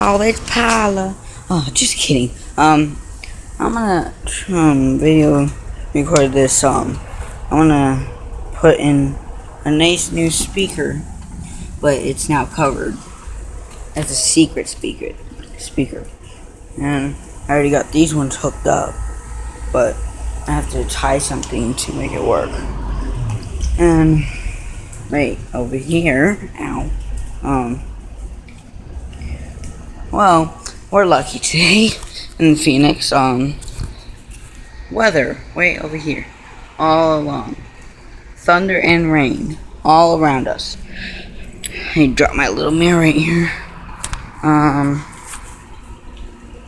Oh, it's Paula. Oh, just kidding. I'm gonna video record this. I'm gonna put in a nice new speaker, but it's now covered as a secret speaker. And I already got these ones hooked up, but I have to tie something to make it work. And right over here, well, we're lucky today in Phoenix. Weather, way over here, all along. Thunder and rain, all around us. I dropped my little mirror right here.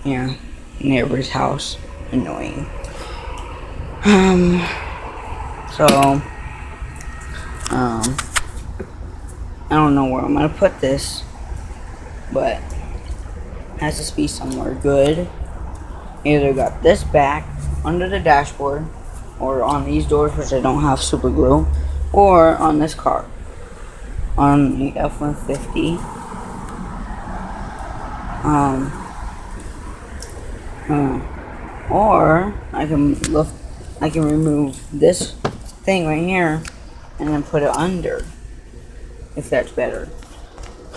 Yeah, neighbor's house, annoying. I don't know where I'm gonna put this, but it has to be somewhere good. Either got this back under the dashboard, or on these doors, which I don't have super glue, or on this car, on the F-150. Or I can remove this thing right here and then put it under, if that's better.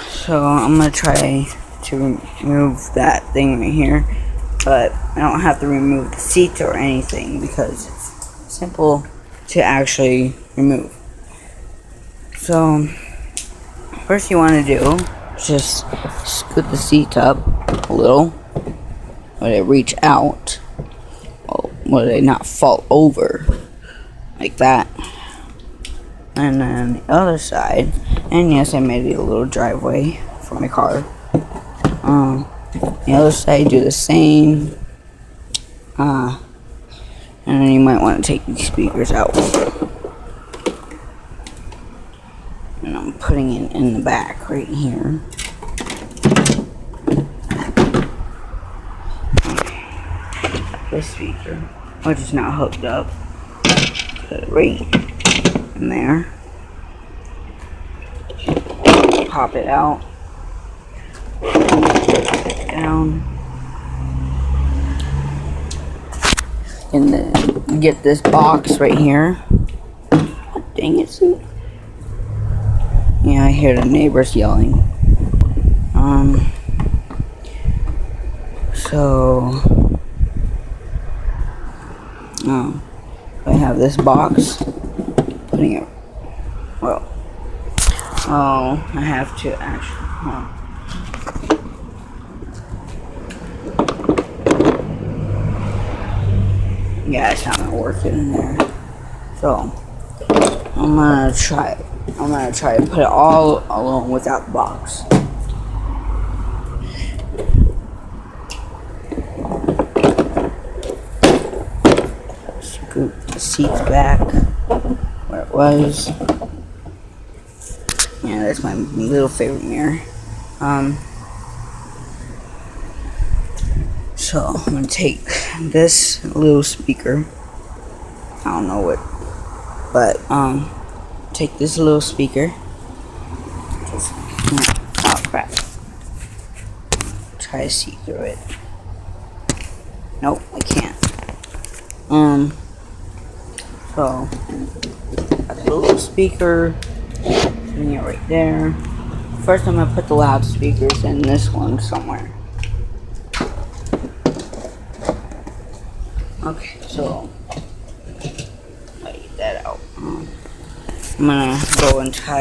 So I'm gonna try to remove that thing right here, but I don't have to remove the seat or anything because it's simple to actually remove. So first you want to do is just scoot the seat up a little, let it reach out, let it not fall over like that. And then the other side, and yes, I made it a little driveway for my car. The other side, do the same. And then you might want to take these speakers out. And I'm putting it in the back right here. This speaker, which is not hooked up, put it right in there. Pop it out. Down. And then get this box right here. Oh, dang it, Sue. Yeah, I hear the neighbors yelling. I have this box. Putting it. Well. Oh, I have to actually. Yeah, it's not gonna work in there. So I'm gonna try to put it all alone without the box. Scoot the seats back where it was. Yeah, that's my little favorite mirror. So I'm gonna take this little speaker. I don't know what, but take this little speaker. Just, oh crap! Try to see through it. Nope, I can't. So got the little speaker. Putting it right there. First, I'm gonna put the loudspeakers in this one somewhere. Okay, so I get that out. I'm gonna go and tie